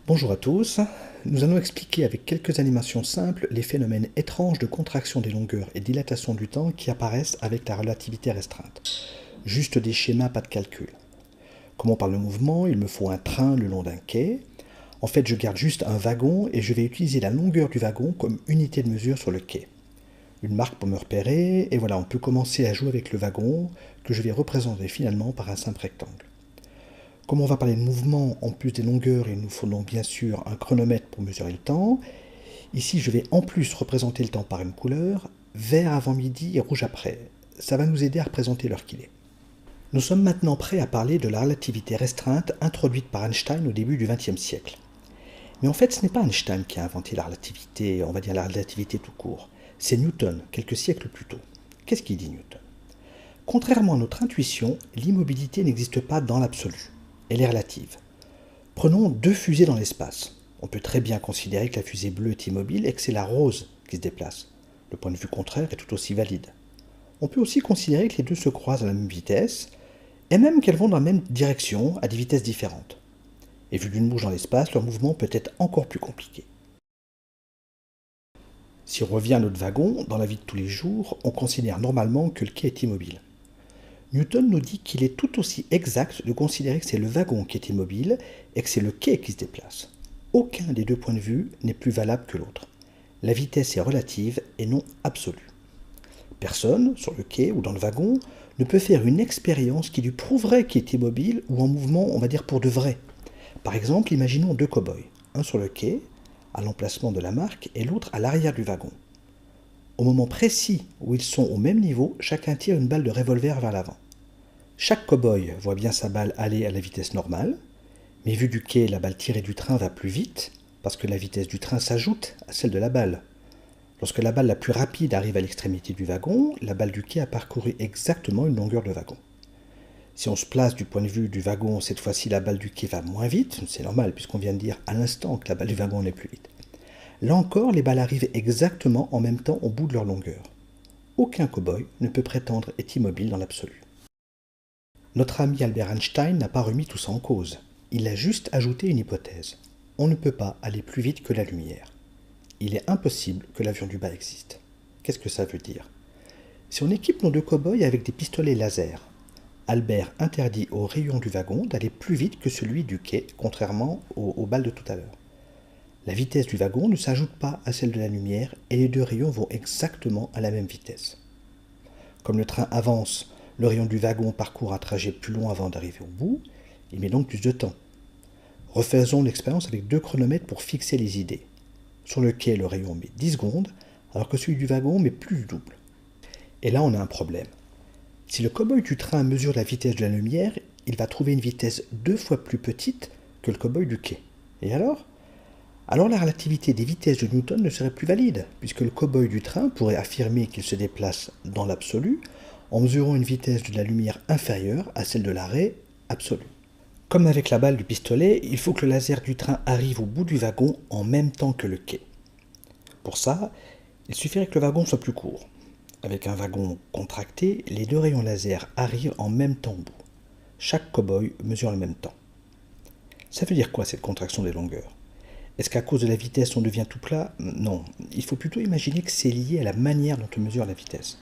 Bonjour à tous, nous allons expliquer avec quelques animations simples les phénomènes étranges de contraction des longueurs et dilatation du temps qui apparaissent avec la relativité restreinte. Juste des schémas, pas de calcul. Comme on parle de mouvement, il me faut un train le long d'un quai. En fait, je garde juste un wagon et je vais utiliser la longueur du wagon comme unité de mesure sur le quai. Une marque pour me repérer, et voilà, on peut commencer à jouer avec le wagon que je vais représenter finalement par un simple rectangle. Comme on va parler de mouvement, en plus des longueurs, il nous faut donc bien sûr un chronomètre pour mesurer le temps. Ici, je vais en plus représenter le temps par une couleur, vert avant midi et rouge après. Ça va nous aider à représenter l'heure qu'il est. Nous sommes maintenant prêts à parler de la relativité restreinte introduite par Einstein au début du XXe siècle. Mais en fait, ce n'est pas Einstein qui a inventé la relativité, on va dire la relativité tout court. C'est Newton, quelques siècles plus tôt. Qu'est-ce qu'il dit Newton? Contrairement à notre intuition, l'immobilité n'existe pas dans l'absolu. Elle est relative. Prenons deux fusées dans l'espace. On peut très bien considérer que la fusée bleue est immobile et que c'est la rose qui se déplace. Le point de vue contraire est tout aussi valide. On peut aussi considérer que les deux se croisent à la même vitesse, et même qu'elles vont dans la même direction à des vitesses différentes. Et vu d'une bouche dans l'espace, leur mouvement peut être encore plus compliqué. Si on revient à notre wagon, dans la vie de tous les jours, on considère normalement que le quai est immobile. Newton nous dit qu'il est tout aussi exact de considérer que c'est le wagon qui est immobile et que c'est le quai qui se déplace. Aucun des deux points de vue n'est plus valable que l'autre. La vitesse est relative et non absolue. Personne, sur le quai ou dans le wagon, ne peut faire une expérience qui lui prouverait qu'il est immobile ou en mouvement, on va dire pour de vrai. Par exemple, imaginons deux cow-boys, un sur le quai, à l'emplacement de la marque, et l'autre à l'arrière du wagon. Au moment précis où ils sont au même niveau, chacun tire une balle de revolver vers l'avant. Chaque cow-boy voit bien sa balle aller à la vitesse normale, mais vu du quai, la balle tirée du train va plus vite, parce que la vitesse du train s'ajoute à celle de la balle. Lorsque la balle la plus rapide arrive à l'extrémité du wagon, la balle du quai a parcouru exactement une longueur de wagon. Si on se place du point de vue du wagon, cette fois-ci la balle du quai va moins vite, c'est normal puisqu'on vient de dire à l'instant que la balle du wagon allait plus vite. Là encore, les balles arrivent exactement en même temps au bout de leur longueur. Aucun cow-boy ne peut prétendre être immobile dans l'absolu. Notre ami Albert Einstein n'a pas remis tout ça en cause. Il a juste ajouté une hypothèse. On ne peut pas aller plus vite que la lumière. Il est impossible que l'avion du bas existe. Qu'est-ce que ça veut dire? Si on équipe nos deux cow-boys avec des pistolets laser, Albert interdit au rayon du wagon d'aller plus vite que celui du quai, contrairement aux balles de tout à l'heure. La vitesse du wagon ne s'ajoute pas à celle de la lumière et les deux rayons vont exactement à la même vitesse. Comme le train avance, le rayon du wagon parcourt un trajet plus long avant d'arriver au bout, il met donc plus de temps. Refaisons l'expérience avec deux chronomètres pour fixer les idées. Sur le quai, le rayon met 10 secondes, alors que celui du wagon met plus du double. Et là, on a un problème. Si le cow-boy du train mesure la vitesse de la lumière, il va trouver une vitesse 2 fois plus petite que le cow-boy du quai. Et alors la relativité des vitesses de Newton ne serait plus valide, puisque le cow-boy du train pourrait affirmer qu'il se déplace dans l'absolu en mesurant une vitesse de la lumière inférieure à celle de l'arrêt absolu. Comme avec la balle du pistolet, il faut que le laser du train arrive au bout du wagon en même temps que le quai. Pour ça, il suffirait que le wagon soit plus court. Avec un wagon contracté, les deux rayons laser arrivent en même temps au bout. Chaque cow-boy mesure le même temps. Ça veut dire quoi cette contraction des longueurs? Est-ce qu'à cause de la vitesse on devient tout plat? Non, il faut plutôt imaginer que c'est lié à la manière dont on mesure la vitesse.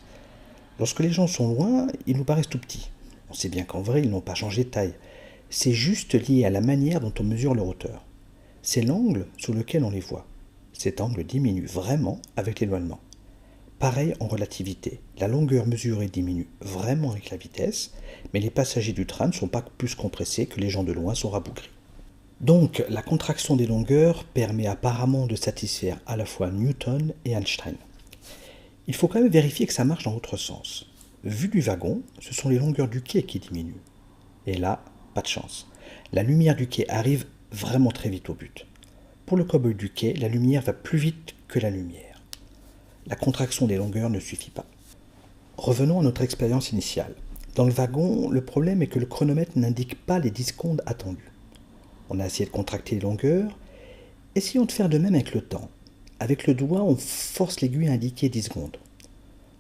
Lorsque les gens sont loin, ils nous paraissent tout petits. On sait bien qu'en vrai, ils n'ont pas changé de taille. C'est juste lié à la manière dont on mesure leur hauteur. C'est l'angle sous lequel on les voit. Cet angle diminue vraiment avec l'éloignement. Pareil en relativité, la longueur mesurée diminue vraiment avec la vitesse, mais les passagers du train ne sont pas plus compressés que les gens de loin sont rabougris. Donc, la contraction des longueurs permet apparemment de satisfaire à la fois Newton et Einstein. Il faut quand même vérifier que ça marche dans l'autre sens. Vu du wagon, ce sont les longueurs du quai qui diminuent. Et là, pas de chance. La lumière du quai arrive vraiment très vite au but. Pour le cow-boy du quai, la lumière va plus vite que la lumière. La contraction des longueurs ne suffit pas. Revenons à notre expérience initiale. Dans le wagon, le problème est que le chronomètre n'indique pas les 10 secondes attendues. On a essayé de contracter les longueurs. Essayons de faire de même avec le temps. Avec le doigt, on force l'aiguille à indiquer 10 secondes.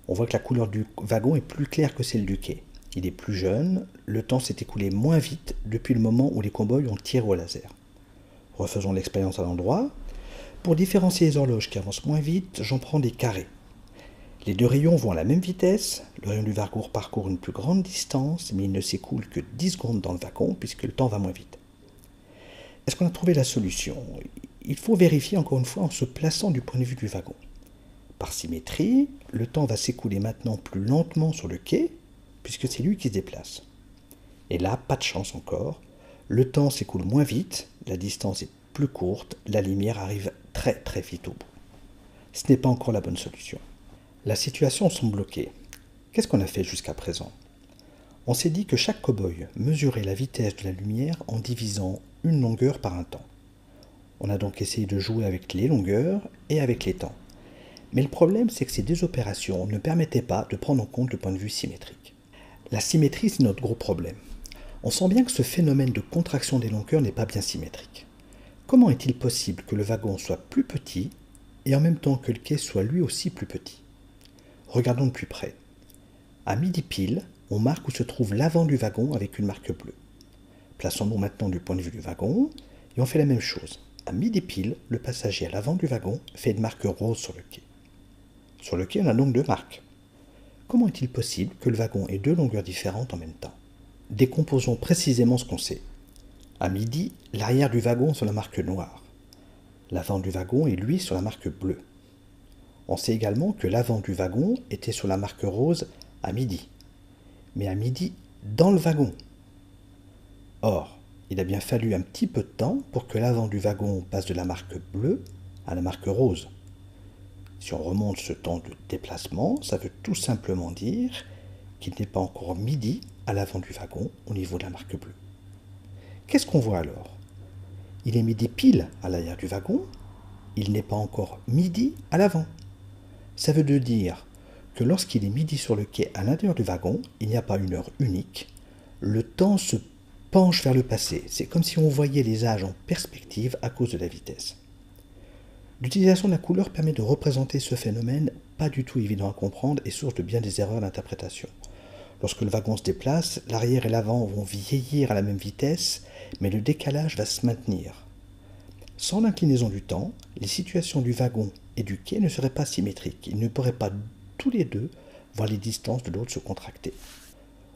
On voit que la couleur du wagon est plus claire que celle du quai. Il est plus jeune, le temps s'est écoulé moins vite depuis le moment où les cow-boys ont tiré au laser. Refaisons l'expérience à l'endroit. Pour différencier les horloges qui avancent moins vite, j'en prends des carrés. Les deux rayons vont à la même vitesse, le rayon du wagon parcourt une plus grande distance, mais il ne s'écoule que 10 secondes dans le wagon puisque le temps va moins vite. Est-ce qu'on a trouvé la solution? Il faut vérifier encore une fois en se plaçant du point de vue du wagon. Par symétrie, le temps va s'écouler maintenant plus lentement sur le quai, puisque c'est lui qui se déplace. Et là, pas de chance encore, le temps s'écoule moins vite, la distance est plus courte, la lumière arrive très très vite au bout. Ce n'est pas encore la bonne solution. La situation semble bloquée. Qu'est-ce qu'on a fait jusqu'à présent? On s'est dit que chaque cow-boy mesurait la vitesse de la lumière en divisant une longueur par un temps. On a donc essayé de jouer avec les longueurs et avec les temps. Mais le problème, c'est que ces deux opérations ne permettaient pas de prendre en compte le point de vue symétrique. La symétrie, c'est notre gros problème. On sent bien que ce phénomène de contraction des longueurs n'est pas bien symétrique. Comment est-il possible que le wagon soit plus petit et en même temps que le quai soit lui aussi plus petit? Regardons de plus près. À midi pile, on marque où se trouve l'avant du wagon avec une marque bleue. Plaçons-nous maintenant du point de vue du wagon et on fait la même chose. À midi pile, le passager à l'avant du wagon fait une marque rose sur le quai. Sur le quai, on a donc deux marques. Comment est-il possible que le wagon ait deux longueurs différentes en même temps? Décomposons précisément ce qu'on sait. À midi, l'arrière du wagon sur la marque noire. L'avant du wagon est lui sur la marque bleue. On sait également que l'avant du wagon était sur la marque rose à midi. Mais à midi, dans le wagon. Or, il a bien fallu un petit peu de temps pour que l'avant du wagon passe de la marque bleue à la marque rose. Si on remonte ce temps de déplacement, ça veut tout simplement dire qu'il n'est pas encore midi à l'avant du wagon au niveau de la marque bleue. Qu'est-ce qu'on voit alors? Il est midi pile à l'arrière du wagon, il n'est pas encore midi à l'avant. Ça veut dire que lorsqu'il est midi sur le quai à l'intérieur du wagon, il n'y a pas une heure unique, le temps se penche vers le passé. C'est comme si on voyait les âges en perspective à cause de la vitesse. L'utilisation de la couleur permet de représenter ce phénomène pas du tout évident à comprendre et source de bien des erreurs d'interprétation. Lorsque le wagon se déplace, l'arrière et l'avant vont vieillir à la même vitesse, mais le décalage va se maintenir. Sans l'inclinaison du temps, les situations du wagon et du quai ne seraient pas symétriques. Ils ne pourraient pas tous les deux voir les distances de l'autre se contracter.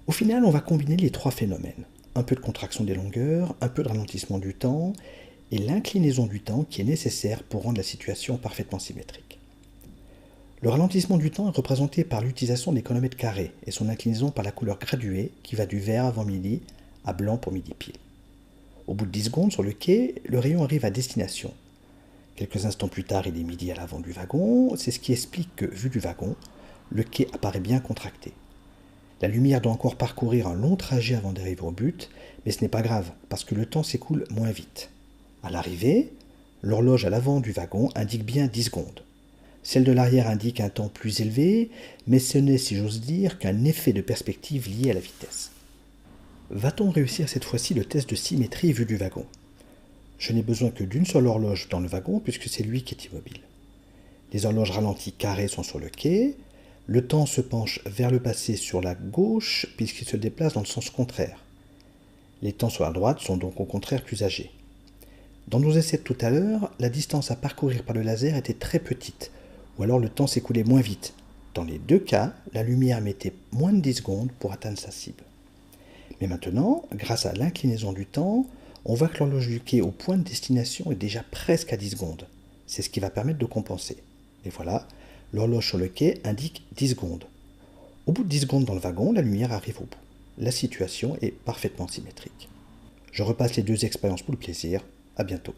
Au final, on va combiner les trois phénomènes. Un peu de contraction des longueurs, un peu de ralentissement du temps, et l'inclinaison du temps qui est nécessaire pour rendre la situation parfaitement symétrique. Le ralentissement du temps est représenté par l'utilisation des chronomètres carrés et son inclinaison par la couleur graduée qui va du vert avant midi à blanc pour midi pile. Au bout de 10 secondes sur le quai, le rayon arrive à destination. Quelques instants plus tard, il est midi à l'avant du wagon, c'est ce qui explique que, vu du wagon, le quai apparaît bien contracté. La lumière doit encore parcourir un long trajet avant d'arriver au but, mais ce n'est pas grave, parce que le temps s'écoule moins vite. À l'arrivée, l'horloge à l'avant du wagon indique bien 10 secondes. Celle de l'arrière indique un temps plus élevé, mais ce n'est, si j'ose dire, qu'un effet de perspective lié à la vitesse. Va-t-on réussir cette fois-ci le test de symétrie vu du wagon? Je n'ai besoin que d'une seule horloge dans le wagon puisque c'est lui qui est immobile. Les horloges ralenties carrées sont sur le quai, le temps se penche vers le passé sur la gauche puisqu'il se déplace dans le sens contraire. Les temps sur la droite sont donc au contraire plus âgés. Dans nos essais de tout à l'heure, la distance à parcourir par le laser était très petite, ou alors le temps s'écoulait moins vite. Dans les deux cas, la lumière mettait moins de 10 secondes pour atteindre sa cible. Mais maintenant, grâce à l'inclinaison du temps, on voit que l'horloge du quai au point de destination est déjà presque à 10 secondes. C'est ce qui va permettre de compenser. Et voilà, l'horloge sur le quai indique 10 secondes. Au bout de 10 secondes dans le wagon, la lumière arrive au bout. La situation est parfaitement symétrique. Je repasse les deux expériences pour le plaisir. À bientôt.